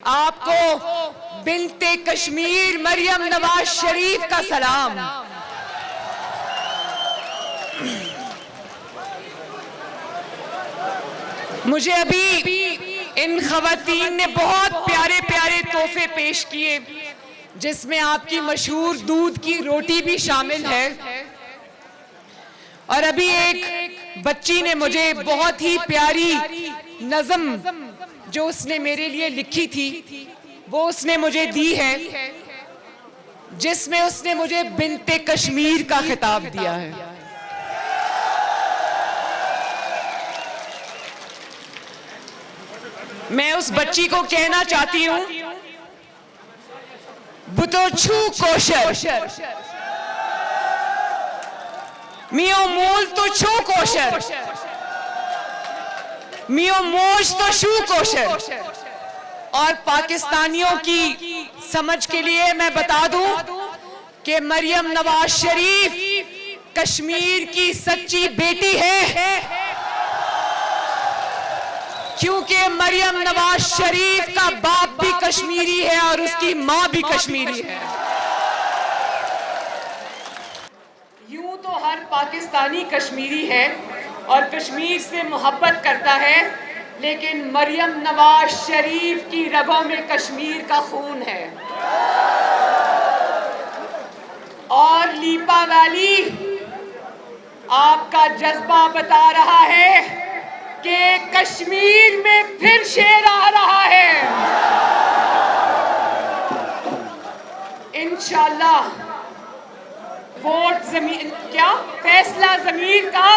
आपको बिन्ते कश्मीर मरियम नवाज शरीफ का सलाम। मुझे अभी इन खवातीन ने बहुत प्यारे प्यारे तोहफे पेश किए, जिसमें आपकी मशहूर दूध की रोटी भी शामिल है। और अभी एक बच्ची ने मुझे बहुत ही प्यारी नज़म जो उसने मेरे लिए लिखी थी वो उसने मुझे दी है, जिसमें उसने मुझे बिन्ते कश्मीर का खिताब दिया है। मैं उस बच्ची को कहना चाहती हूं, बुतो छू कोशर मियो मूल तो छू कोशर मियो मोज तो शू कोशर। और पाकिस्तानियों की समझ के लिए मैं बता दूं कि मरियम नवाज शरीफ कश्मीर की सच्ची बेटी है, क्योंकि मरियम नवाज शरीफ का बाप भी कश्मीरी है और उसकी मां भी कश्मीरी है। यूं तो हर पाकिस्तानी कश्मीरी है और कश्मीर से मोहब्बत करता है, लेकिन मरियम नवाज शरीफ की रगों में कश्मीर का खून है। और लीपा वैली आपका जज्बा बता रहा है कि कश्मीर में फिर शेर आ रहा है। इंशाल्लाह वोट जमीन क्या फैसला जमीर का,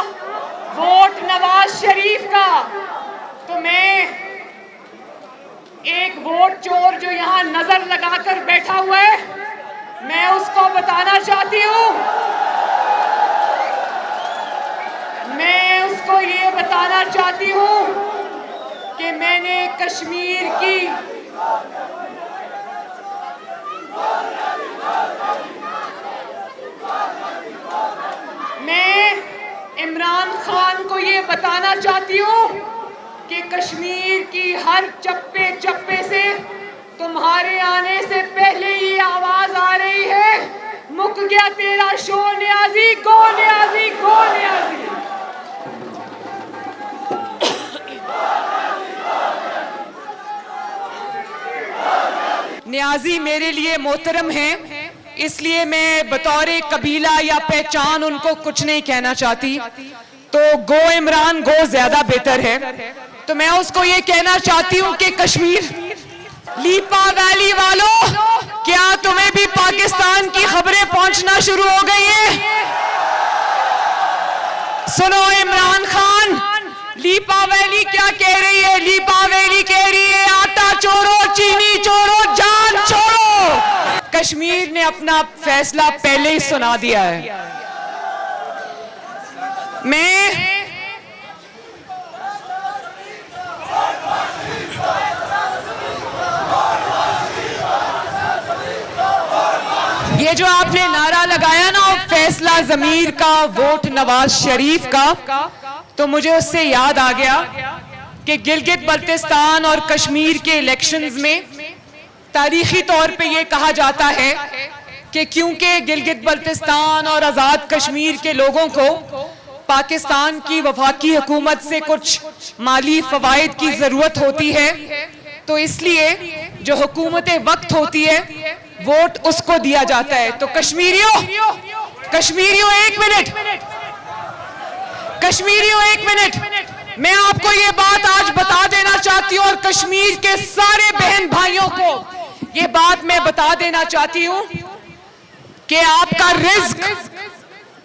वोट नवाज शरीफ का। तो मैं एक वोट चोर जो यहां नजर लगाकर बैठा हुआ है, मैं उसको बताना चाहती हूं, मैं उसको ये बताना चाहती हूं कि मैंने कश्मीर की इमरान खान को ये बताना चाहती हूँ कि कश्मीर की हर चप्पे चप्पे से तुम्हारे आने से पहले ही आवाज आ रही है, मुक गया तेरा शो न्याजी, गो न्याजी, गो न्याजी। न्याजी मेरे लिए मोहतरम है, इसलिए मैं बतौर कबीला या पहचान उनको कुछ नहीं कहना चाहती। तो गो इमरान गो ज्यादा बेहतर है। तो मैं उसको ये कहना चाहती हूँ कि कश्मीर लीपा वैली वालों, क्या तुम्हें भी पाकिस्तान की खबरें पहुंचना शुरू हो गई हैं? सुनो इमरान खान, लीपा वैली क्या कह रही है? लीपा वैली कह रही है आटा चोरो, चीनी चोरो, जान छोड़ो। कश्मीर ने अपना फैसला पहले ही सुना दिया है। ये जो आपने नारा लगाया ना, फैसला जमीर का, वोट नवाज शरीफ का, तो मुझे उससे याद आ गया कि गिलगित बल्तिस्तान और कश्मीर के इलेक्शंस में तारीखी तौर पे ये कहा जाता है कि क्योंकि गिलगित बल्तिस्तान और आज़ाद कश्मीर के लोगों को पाकिस्तान की वफाकी हुकूमत से कुछ माली फवायद की ज़रूरत होती है, तो इसलिए जो हुकूमत वक्त होती है वोट उसको दिया जाता है। तो कश्मीरियों एक मिनट, कश्मीरियों एक मिनट, मैं आपको ये बात आज बता देना चाहती हूँ और कश्मीर के सारे बहन भाइयों को ये बात मैं बता देना चाहती हूँ कि आपका रिज्क,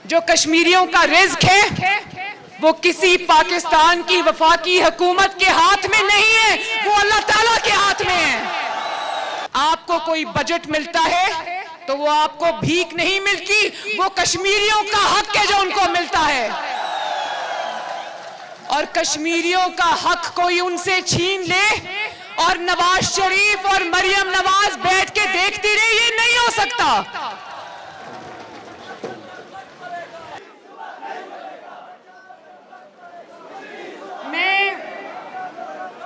जो कश्मीरियों का रिज्क है, वो किसी पाकिस्तान की वफाकी हुकूमत के हाथ में नहीं है, वो अल्लाह ताला के हाथ में है। आपको कोई बजट मिलता है तो वो आपको भीख नहीं मिलती, वो कश्मीरियों का हक है जो उनको मिलता है। और कश्मीरियों का हक कोई उनसे छीन ले और नवाज शरीफ और मरियम नवाज बैठ के देखती रहे, ये नहीं हो सकता।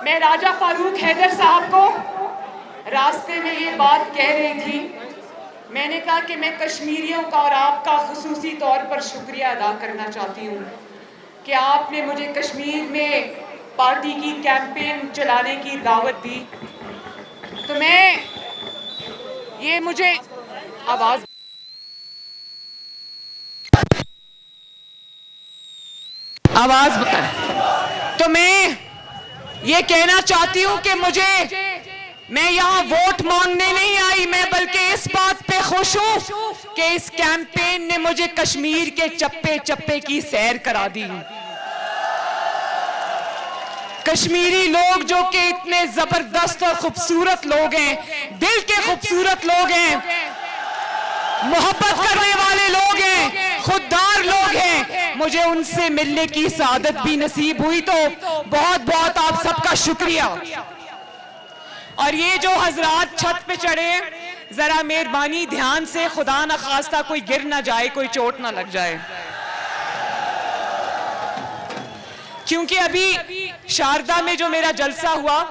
मैं राजा फारूक हैदर साहब को रास्ते में ये बात कह रही थी, मैंने कहा कि मैं कश्मीरियों का और आपका खुसूसी तौर पर शुक्रिया अदा करना चाहती हूँ कि आपने मुझे कश्मीर में पार्टी की कैंपेन चलाने की दावत दी। तो मैं ये मुझे आवाज़ तो मैं ये कहना चाहती हूँ कि मैं यहाँ वोट मांगने नहीं आई, मैं बल्कि इस बात पे खुश हूँ कि इस कैंपेन ने मुझे कश्मीर के चप्पे चप्पे की सैर करा दी। कश्मीरी लोग जो कि इतने जबरदस्त और खूबसूरत लोग हैं, दिल के खूबसूरत लोग हैं, मोहब्बत करने वाले लोग हैं, खुददार लोग हैं, मुझे उनसे मिलने की सादत भी नसीब हुई। तो बहुत बहुत आप सबका शुक्रिया। और ये जो हजरात छत पे चढ़े, जरा मेहरबानी ध्यान से, खुदा न खास्ता कोई गिर ना जाए, कोई चोट ना लग जाए, क्योंकि अभी शारदा में जो मेरा जलसा हुआ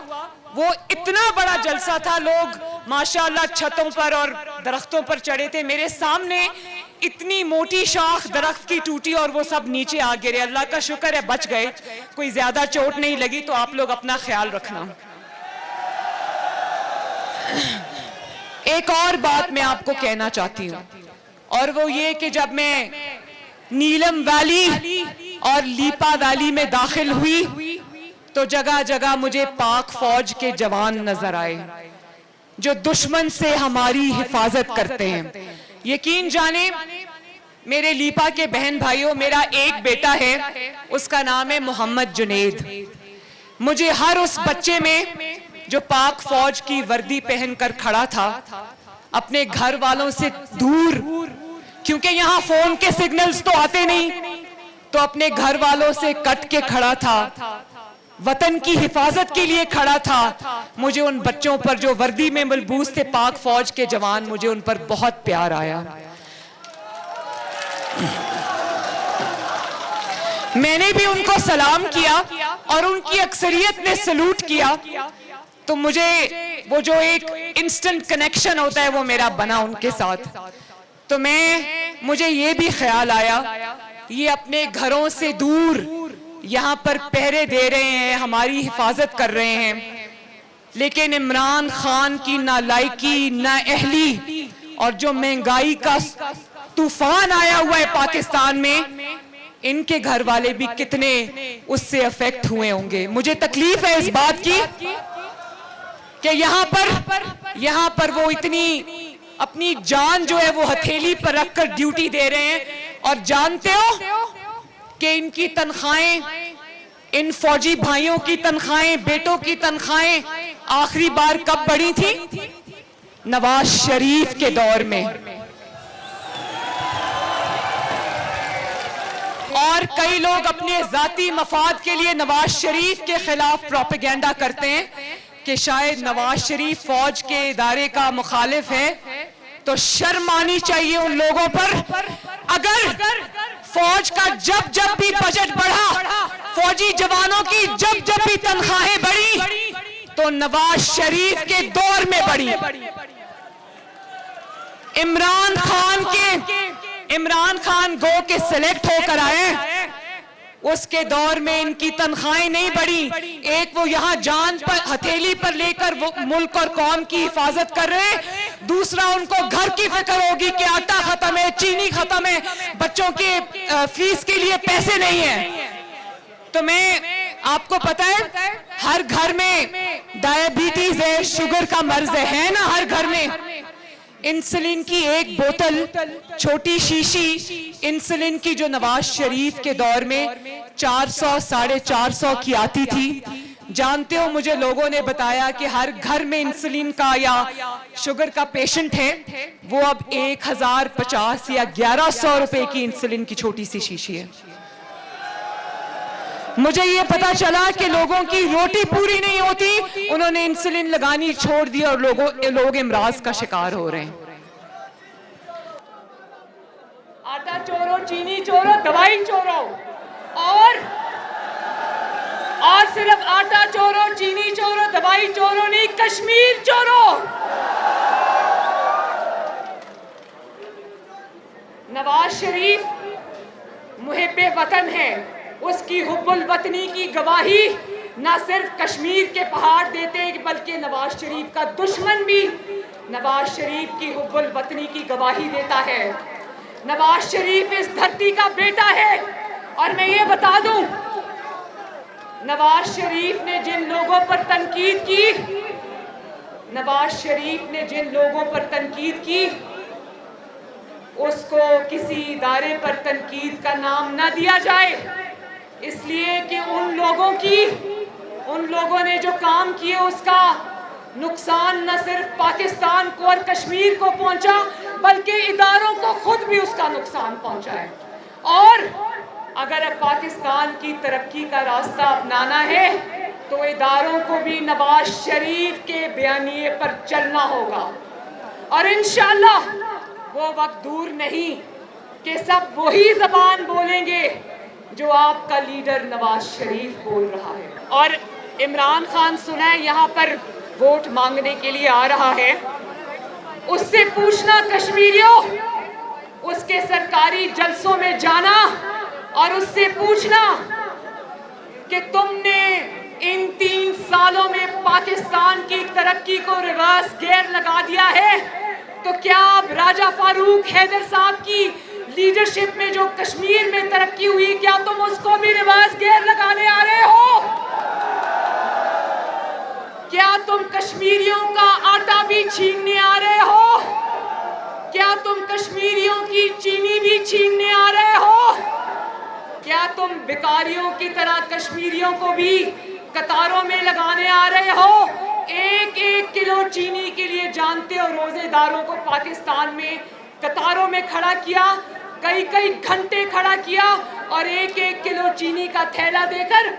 वो इतना बड़ा जलसा था। लोग माशाअल्लाह छतों पर और दरख्तों पर चढ़े थे। मेरे सामने इतनी मोटी शाख दरख्त की टूटी और वो सब नीचे आ गिरे। अल्लाह का शुक्र है बच गए, कोई ज्यादा चोट नहीं लगी। तो आप लोग अपना ख्याल रखना। एक और बात मैं आपको कहना चाहती हूँ, और वो ये कि जब मैं नीलम वैली और लीपा वैली में दाखिल हुई तो जगह जगह मुझे पाक फौज के जवान नजर आए जो दुश्मन से हमारी हिफाजत करते हैं। यकीन जाने मेरे लीपा के बहन भाइयों, मेरा एक बेटा है, उसका नाम है मोहम्मद जुनेद। मुझे हर उस बच्चे में जो पाक फौज की वर्दी पहनकर खड़ा था, अपने घर वालों से दूर, क्योंकि यहाँ फोन के सिग्नल्स तो आते नहीं, तो अपने घर वालों से कट के खड़ा था, वतन की हिफाजत के लिए खड़ा था। मुझे उन बच्चों पर जो वर्दी में मलबूस थे पाक फौज के जवान, मुझे उन पर बहुत प्यार आया। मैंने भी उनको सलाम किया और उनकी अक्सरियत ने सलूट किया। तो मुझे वो जो एक इंस्टेंट कनेक्शन होता है वो मेरा बना उनके साथ। तो मुझे ये भी ख्याल आया, ये अपने घरों से दूर यहाँ पर पहरे दे रहे हैं, हमारी हिफाजत कर रहे हैं, लेकिन इमरान खान की नालायकी, नाअहली और जो महंगाई का तूफान आया हुआ है पाकिस्तान में, इनके घर वाले भी कितने उससे अफेक्ट हुए होंगे। मुझे तकलीफ है इस बात की कि यहाँ पर वो इतनी अपनी जान जो है वो हथेली पर रखकर ड्यूटी दे रहे हैं। और जानते हो कि इनकी तनख्वाहें, इन फौजी भाइयों की तनख्वाहें, बेटों की तनख्वाहें आखिरी बार कब बढ़ी थी? नवाज शरीफ के दौर में। और कई लोग अपने जाती मफाद के लिए नवाज शरीफ के खिलाफ प्रोपेगेंडा करते हैं कि शायद नवाज शरीफ फौज के इदारे का मुखालिफ है। तो शर्म आनी चाहिए उन लोगों पर। अगर फौज का जब जब भी बजट बढ़ा, फौजी जवानों की जब जब भी तनख्वाहें बढ़ी, तो नवाज शरीफ के दौर में बढ़ी। इमरान खान गो के सिलेक्ट होकर आए, उसके दौर में इनकी तनख्वाहें नहीं बढ़ी। एक वो यहाँ जान पर हथेली पर लेकर वो मुल्क और कौम की हिफाजत कर रहे हैं, दूसरा उनको घर की फिक्र होगी कि आटा खत्म है, चीनी खत्म है, बच्चों के फीस के लिए पैसे नहीं है। तो आपको पता है हर घर में डायबिटीज है, शुगर का मर्ज है ना, हर घर में। इंसुलिन की एक बोतल, छोटी शीशी इंसुलिन की, जो नवाज शरीफ के दौर में 400 450 की आती थी। जानते हो, मुझे लोगों ने बताया कि हर घर में इंसुलिन का या शुगर का पेशेंट है, वो अब 1050 या 1100 रुपए की इंसुलिन की छोटी सी शीशी है। मुझे ये पता चला कि लोगों की रोटी पूरी नहीं होती, उन्होंने इंसुलिन लगानी छोड़ दी और लोग इमराज का शिकार हो रहे हैं। आटा चोरो, चीनी चोरो, दवाई चोरो, और सिर्फ आटा चोरो, चीनी चोरो, दवाई चोरो नहीं, कश्मीर चोरो। वतन है उसकी हुब्बुल वतनी की गवाही न सिर्फ कश्मीर के पहाड़ देते बल्कि नवाज शरीफ का दुश्मन भी नवाज शरीफ की हुब्बुल वतनी की गवाही देता है। नवाज शरीफ इस धरती का बेटा है। और मैं ये बता दूं, नवाज शरीफ ने जिन लोगों पर तनकीद की, नवाज शरीफ ने जिन लोगों पर तनकीद की, उसको किसी इदारे पर तनकीद का नाम ना दिया जाए, इसलिए कि उन लोगों ने जो काम किए उसका नुकसान न सिर्फ पाकिस्तान को और कश्मीर को पहुंचा बल्कि इदारों को खुद भी उसका नुकसान पहुंचा है। और अगर पाकिस्तान की तरक्की का रास्ता अपनाना है तो इदारों को भी नवाज शरीफ के बयानिए पर चलना होगा। और इंशाअल्लाह वो वक्त दूर नहीं कि सब वही जबान बोलेंगे जो आपका लीडर नवाज शरीफ बोल रहा है। और इमरान खान सुना है यहाँ पर वोट मांगने के लिए आ रहा है, उससे पूछना कश्मीरियों, उसके सरकारी जलसों में जाना और उससे पूछना कि तुमने इन 3 सालों में पाकिस्तान की तरक्की को रिवर्स गियर लगा दिया है, तो क्या अब राजा फारूक हैदर साहब की लीडरशिप में जो कश्मीर में तरक्की हुई, क्या तुम उसको भी रिवर्स गियर लगाने आ रहे हो? क्या तुम कश्मीरियों का आटा भी छीनने आ रहे हो? क्या तुम कश्मीरियों की चीनी भी छीनने आ रहे हो? क्या तुम भिखारियों की तरह कश्मीरियों को भी कतारों में लगाने आ रहे हो? 1-1 किलो चीनी के लिए जानते हो रोजेदारों को पाकिस्तान में कतारों में खड़ा किया, कई घंटे खड़ा किया और 1-1 किलो चीनी का थैला देकर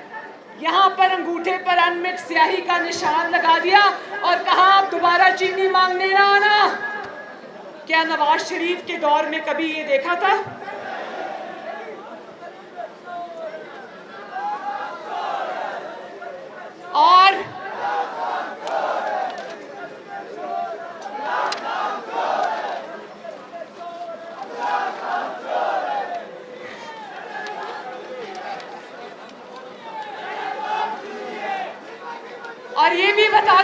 यहाँ पर अंगूठे पर अनमिक्स स्याही का निशान लगा दिया और कहा आप दोबारा चीनी मांगने ना आना। क्या नवाज शरीफ के दौर में कभी ये देखा था? और ये भी बता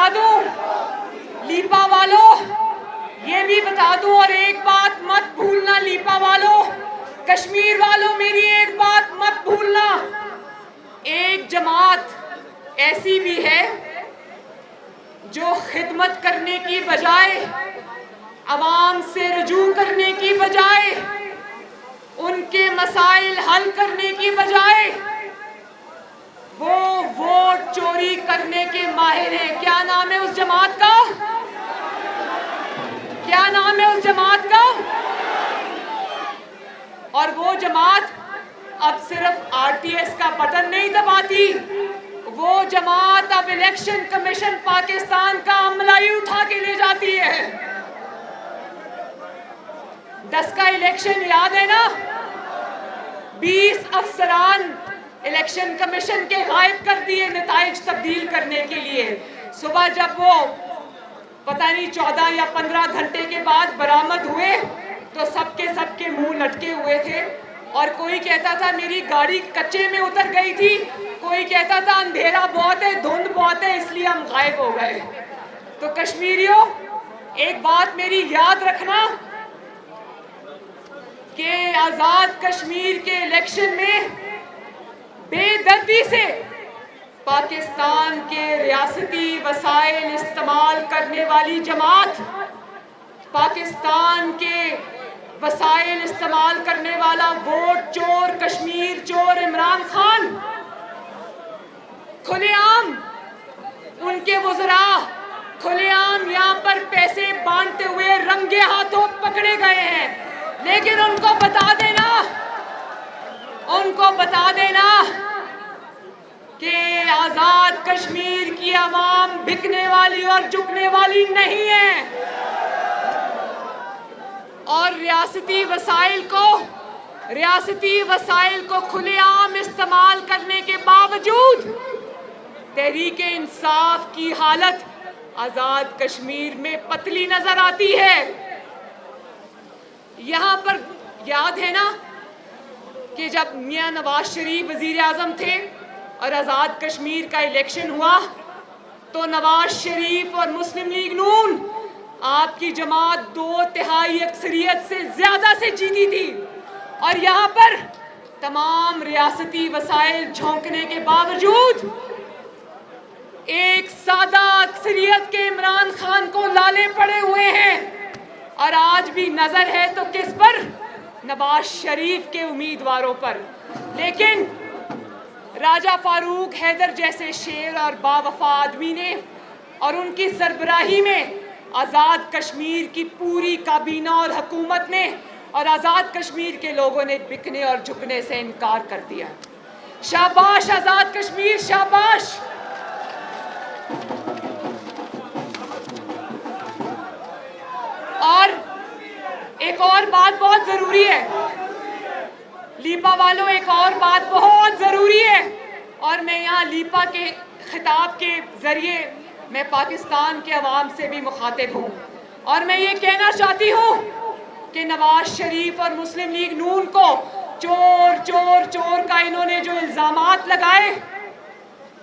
दूं लीपा वालों, ये भी बता दूं और एक बात मत भूलना लीपा वालों, कश्मीर वालों, मेरी एक बात मत भूलना, एक जमात ऐसी भी है जो खिदमत करने की बजाय, अवाम से रजू करने की बजाय, उनके मसाइल हल करने की बजाय वो वोट चोरी करने के माहिर हैं। क्या नाम है उस जमात का? क्या नाम है उस जमात का? और वो जमात अब सिर्फ आरटीएस का बटन नहीं दबाती, वो जमात अब इलेक्शन कमीशन पाकिस्तान का अमला ही उठा के ले जाती है। 10 का इलेक्शन याद है ना? 20 अफसरान इलेक्शन कमीशन के गायब कर दिए नताइज तब्दील करने के लिए। सुबह जब वो पता नहीं 14 या 15 घंटे के बाद बरामद हुए तो सबके मुंह लटके हुए थे और कोई कहता था मेरी गाड़ी कच्चे में उतर गई थी, कोई कहता था अंधेरा बहुत है, धुंध बहुत है, इसलिए हम गायब हो गए। तो कश्मीरियों, एक बात मेरी याद रखना कि आजाद कश्मीर के इलेक्शन में बेदर्दी से पाकिस्तान के रियासती वसाइल इस्तेमाल करने वाली जमात, पाकिस्तान के वसाइल इस्तेमाल करने वाला वोट चोर, कश्मीर चोर इमरान खान खुलेआम, उनके वज़रा खुलेआम यहाँ पर पैसे बांटते हुए रंगे हाथों पकड़े गए हैं। लेकिन उनको बता देना कि आजाद कश्मीर की आवाम बिकने वाली और झुकने वाली नहीं है। और रियासती वसाइल को खुलेआम इस्तेमाल करने के बावजूद तहरीके इंसाफ की हालत आजाद कश्मीर में पतली नजर आती है। यहाँ पर याद है ना कि जब मियां नवाज शरीफ वजीर आजम थे और आज़ाद कश्मीर का इलेक्शन हुआ तो नवाज शरीफ और मुस्लिम लीग नून आपकी जमात 2/3 अक्सरियत से ज्यादा से जीती थी और यहाँ पर तमाम रियासती वसाइल झोंकने के बावजूद एक सादा अक्सरियत के इमरान खान को लाले पड़े हुए हैं और आज भी नजर है तो किस पर? नवाज शरीफ के उम्मीदवारों पर। लेकिन राजा फारूक हैदर जैसे शेर और बावफा आदमी ने और उनकी सरबराही में आज़ाद कश्मीर की पूरी काबीना और हुकूमत ने और आज़ाद कश्मीर के लोगों ने बिकने और झुकने से इनकार कर दिया। शाबाश आज़ाद कश्मीर, शाबाश। और एक और बात बहुत जरूरी है लीपा वालों, एक और बात बहुत जरूरी है और मैं यहाँ लीपा के खिताब के जरिए मैं पाकिस्तान के अवाम से भी मुखातिब हूँ और मैं ये कहना चाहती हूँ कि नवाज शरीफ और मुस्लिम लीग नून को चोर चोर चोर का इन्होंने जो इल्जामात लगाए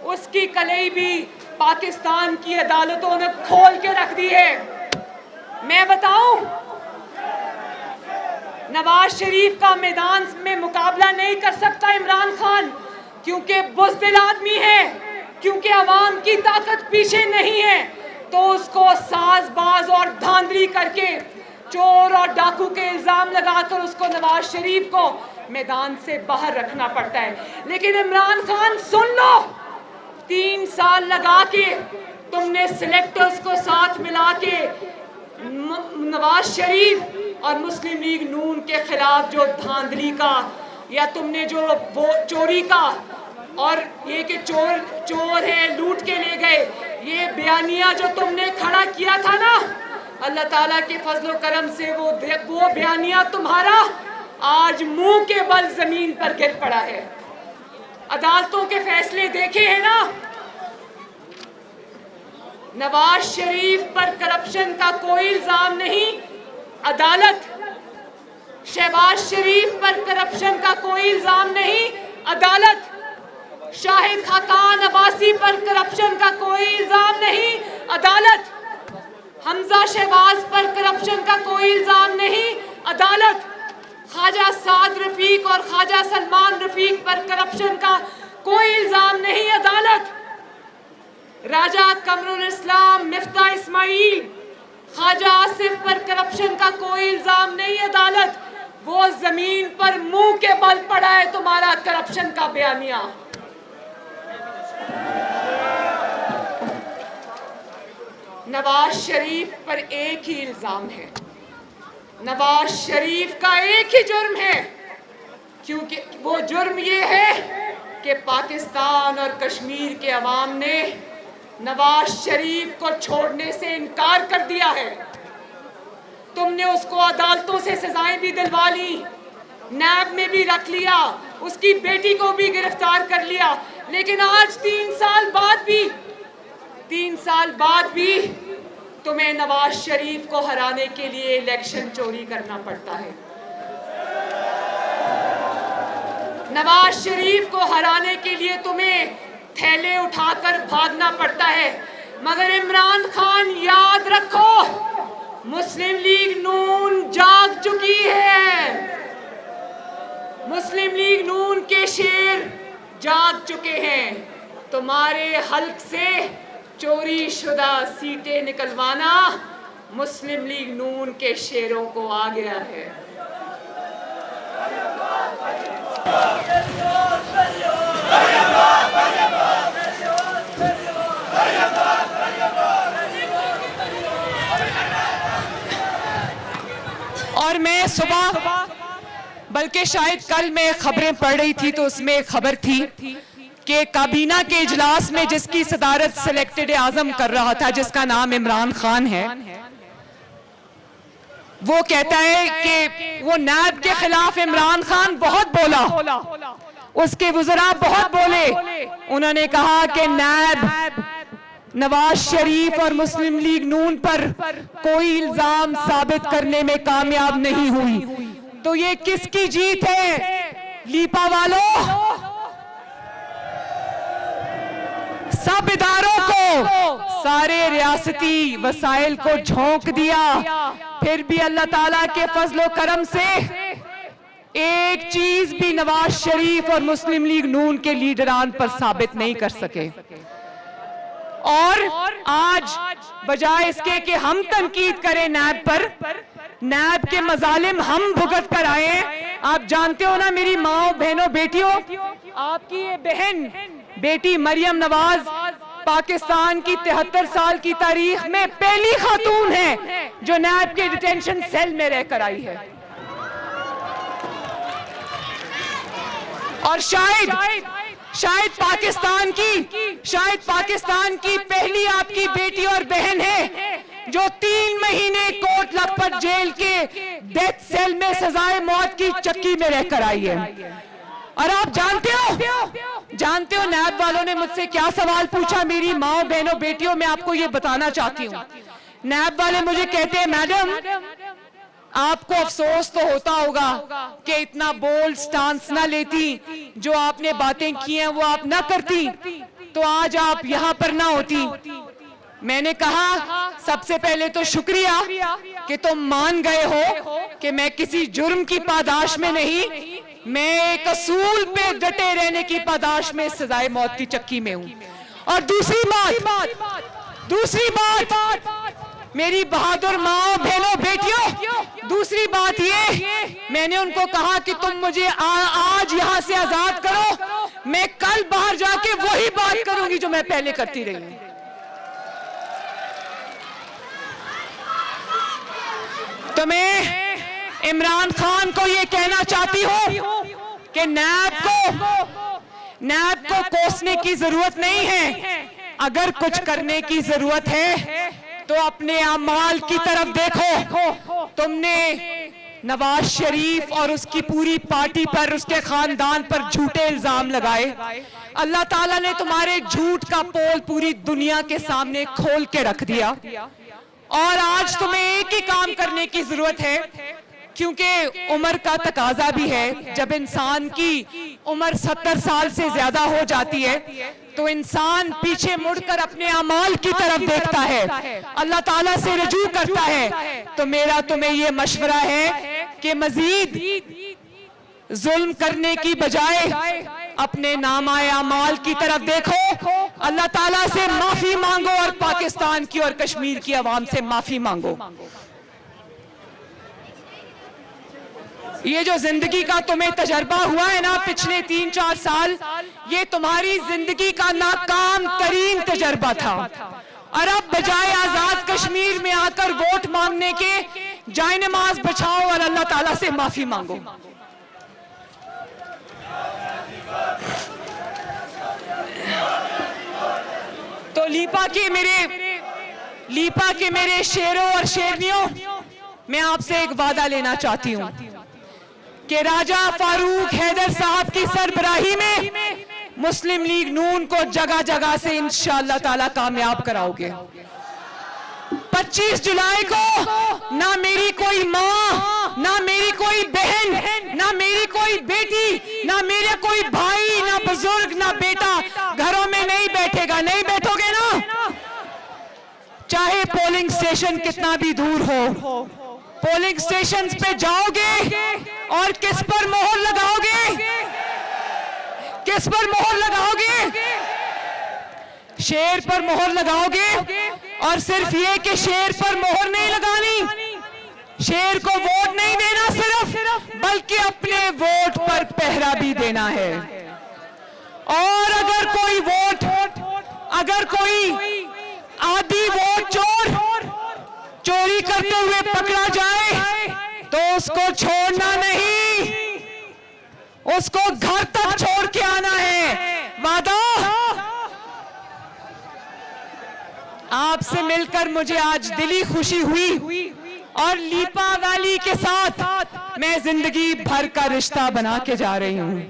उसकी कलई भी पाकिस्तान की अदालतों ने खोल के रख दी है। मैं बताऊं, नवाज शरीफ का मैदान में मुकाबला नहीं कर सकता इमरान खान, क्योंकि बुज़दिल आदमी है, क्योंकि अवाम की ताकत पीछे नहीं है, तो उसको साजबाज और धांधली करके चोर और डाकू के इल्जाम लगाकर उसको नवाज शरीफ को मैदान से बाहर रखना पड़ता है। लेकिन इमरान खान सुन लो, 3 साल लगा के तुमने सिलेक्टर्स को साथ मिला के नवाज शरीफ और मुस्लिम लीग नून के खिलाफ जो धांधली का या तुमने जो वो चोरी का और ये कि चोर चोर है लूट के ले गए, ये बयानिया जो तुमने खड़ा किया था ना, अल्लाह ताला के फजलो करम से वो बयानिया तुम्हारा आज मुंह के बल जमीन पर गिर पड़ा है। अदालतों के फैसले देखे हैं ना, नवाज शरीफ पर करप्शन का कोई इल्जाम नहीं, अदालत। शहबाज शरीफ पर करप्शन का कोई इल्जाम नहीं, अदालत। शाहिद खाकान अब्बासी पर करप्शन का कोई इल्जाम नहीं, अदालत। हमजा शहबाज पर करप्शन का कोई इल्जाम नहीं, अदालत। ख्वाजा साद रफीक और ख्वाजा सलमान रफीक पर करप्शन का कोई इल्जाम नहीं, अदालत। राजा कमरुल इस्लाम मिफ्ता इस्माइल ख्वाजा आसिफ पर करप्शन का कोई इल्जाम नहीं, अदालत। वो जमीन पर मुंह के बल पड़ा है तुम्हारा करप्शन का बयानिया। नवाज शरीफ पर एक ही इल्जाम है, नवाज शरीफ का एक ही जुर्म है, क्योंकि वो जुर्म ये है कि पाकिस्तान और कश्मीर के अवाम ने नवाज शरीफ को छोड़ने से इनकार कर दिया है। तुमने उसको अदालतों से सजाएं भी दिलवा ली, नैब में भी रख लिया, उसकी बेटी को भी गिरफ्तार कर लिया, लेकिन आज 3 साल बाद भी तुम्हें नवाज शरीफ को हराने के लिए इलेक्शन चोरी करना पड़ता है। नवाज शरीफ को हराने के लिए तुम्हें थैले उठाकर भागना पड़ता है। मगर इमरान खान, याद रखो, मुस्लिम लीग नून जाग चुकी है, मुस्लिम लीग नून के शेर जाग चुके हैं। तुम्हारे हल्क से चोरी शुदा सीटें निकलवाना मुस्लिम लीग नून के शेरों को आ गया है। और मैं सुबह, बल्कि शायद कल मैं खबरें पढ़ रही थी तो उसमें खबर थी कि काबीना के इजलास में जिसकी सदारत सिलेक्टेड आजम कर रहा था, जिसका नाम इमरान खान है, वो कहता है कि वो नैब के खिलाफ इमरान खान बहुत बोला, उसके वज़रा बहुत बोले। उन्होंने कहा कि नैब नवाज शरीफ और मुस्लिम लीग नून पर कोई इल्जाम साबित करने में कामयाब नहीं हुई। तो ये किसकी जीत है लीपा वालों? सब इदारों को, सारे रियासती वसाइल को झोंक दिया, फिर भी अल्लाह ताला के फजलो करम से एक चीज भी नवाज शरीफ और मुस्लिम लीग नून के लीडरान पर साबित नहीं कर सके। और आज बजाय इसके कि हम तनकीद करें नैब पर, नैब के मजालिम हम भुगत कर आए। आप जानते हो ना मेरी माओ बहनों बेटियों, आपकी ये बहन बेटी मरियम नवाज पाकिस्तान की 73 साल की तारीख में पहली खातून है जो नैब के डिटेंशन सेल में रहकर आई है। और शायद पाकिस्तान की पहली आपकी बेटी और बहन है जो 3 महीने कोट लखपत जेल के डेथ सेल में सजाए मौत की चक्की में रहकर आई है। और आप जानते हो नैब वालों ने मुझसे क्या सवाल पूछा? मेरी माओ बहनों बेटियों, मैं आपको ये बताना चाहती हूँ। नैब वाले मुझे कहते हैं, मैडम आपको अफसोस तो होता होगा कि इतना बोल्ड स्टांस ना लेती, जो आपने बातें की हैं वो आप ना करती तो आज आप यहाँ पर ना होती। मैंने कहा सबसे पहले तो शुक्रिया कि तुम मान गए हो कि मैं किसी जुर्म की पादाश में नहीं, मैं एक असूल पे डटे रहने की पादाश में सजाए मौत की चक्की में हूँ। और दूसरी बात मेरी बहादुर माओ बहनों बेटियों, दूसरी बात ये, मैंने उनको कहा कि तुम मुझे आज यहाँ से आजाद करो, मैं कल बाहर जाके वही बात करूंगी जो मैं पहले करती रही हूँ। तो मैं इमरान खान को ये कहना चाहती हूँ कि नैब को कोसने की जरूरत नहीं है। अगर कुछ करने की जरूरत है तो अपने अमाल की तरफ देखो। तुमने नवाज शरीफ और उसकी पूरी पार्टी पर, उसके खानदान पर झूठे इल्जाम लगाए। अल्लाह ताला ने तुम्हारे झूठ का पोल पूरी दुनिया के सामने खोल के रख दिया। और आज तुम्हें एक ही काम करने की जरूरत है, क्योंकि उम्र का तकाजा भी है। जब इंसान की उम्र 70 साल से ज्यादा हो जाती है तो इंसान पीछे मुड़कर अपने अमाल की तरफ देखता है, अल्लाह ताला से रजू करता है। तो मेरा तुम्हें यह मशवरा है कि मजीद जुल्म करने की बजाय अपने नामाए अमाल की तरफ देखो, अल्लाह ताला से माफी मांगो और पाकिस्तान की और कश्मीर की आवाम से माफी मांगो। ये जो जिंदगी का तुम्हें तजर्बा हुआ है ना पिछले 3-4 साल, ये तुम्हारी जिंदगी का नाकाम तरीन तजर्बा था। और अब बजाय आजाद कश्मीर में आकर वोट मांगने के, जाए नमाज बचाओ और अल्लाह ताला से माफी मांगो। तो लीपा के मेरे शेरों और शेरनियों, मैं आपसे एक वादा लेना चाहती हूं कि राजा फारूक हैदर साहब की सरबराही में मुस्लिम लीग नून को जगह जगह से इंशाअल्लाह ताला कामयाब कराओगे। 25 जुलाई को ना मेरी कोई माँ, ना मेरी कोई बहन, ना मेरी कोई बेटी, ना मेरे कोई भाई, ना बुजुर्ग, ना बेटा घरों में नहीं बैठेगा। नहीं बैठोगे ना? चाहे पोलिंग स्टेशन कितना भी दूर हो, पोलिंग स्टेशन पे जाओगे और किस पर मोहर लगाओगे? किस पर मोहर लगाओगे? शेर पर मोहर लगाओगे। और सिर्फ ये कि शेर पर मोहर नहीं लगानी, शेर को वोट नहीं देना सिर्फ, बल्कि अपने वोट पर पहरा भी देना है। और अगर कोई आदि वोट चोरी करते हुए पकड़ा जाए तो उसको छोड़ना नहीं, उसको घर तक छोड़ के आना है। वादा? आपसे मिलकर मुझे आज दिली खुशी हुई और लीपा वैली के साथ मैं जिंदगी भर का रिश्ता बना के जा रही हूं।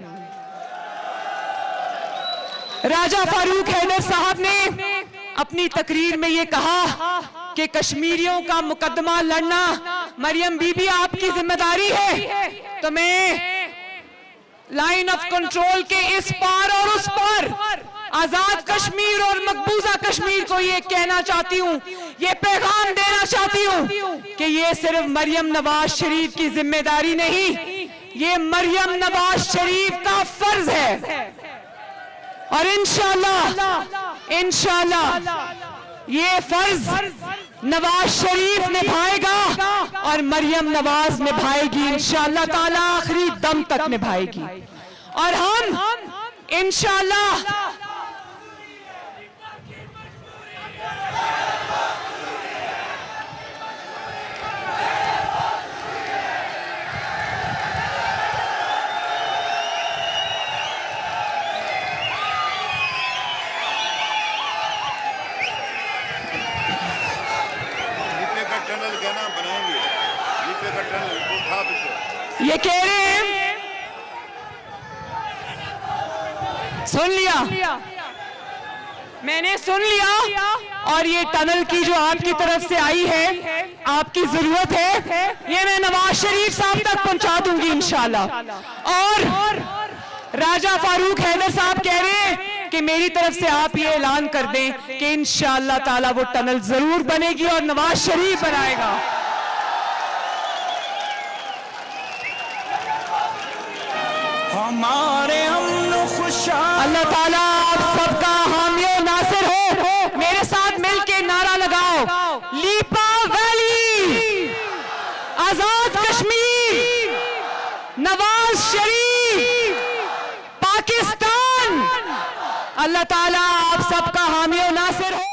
राजा फारूक हैदर साहब ने अपनी तकरीर में ये कहा कि कश्मीरियों का मुकदमा लड़ना मरियम बीबी आपकी जिम्मेदारी है। तो मैं लाइन ऑफ कंट्रोल के इस पार और उस पार आजाद कश्मीर और मकबूजा कश्मीर को ये कहना चाहती हूँ, ये पैगाम देना चाहती हूँ कि ये सिर्फ मरियम नवाज शरीफ की जिम्मेदारी नहीं, ये मरियम नवाज शरीफ का फर्ज है। और इंशाल्लाह ये फर्ज नवाज शरीफ निभाएगा और मरियम नवाज निभाएगी, इंशाल्लाह ताला आखिरी दम तक निभाएगी। और हम इंशाल्लाह बनाएंगे, ये कह रहे हैं, सुन लिया, मैंने सुन लिया। और ये टनल की जो आपकी तरफ से आई है, आपकी जरूरत है, ये मैं नवाज शरीफ साहब तक पहुंचा दूंगी इंशाल्लाह। और राजा फारूक हैदर साहब कह रहे हैं कि मेरी तरफ से आप ये ऐलान कर दें कि इंशाल्लाह ताला वो टनल जरूर बनेगी और नवाज शरीफ बनाएगा। हमारे अल्लाह ताला आप सबका हामी और नासिर हो। मेरे साथ मिलके नारा लगाओ, लीपा वैली, आजाद कश्मीर, नवाज शरीफ, पाकिस्तान। अल्लाह ताला आप सबका हामी और नासिर हो।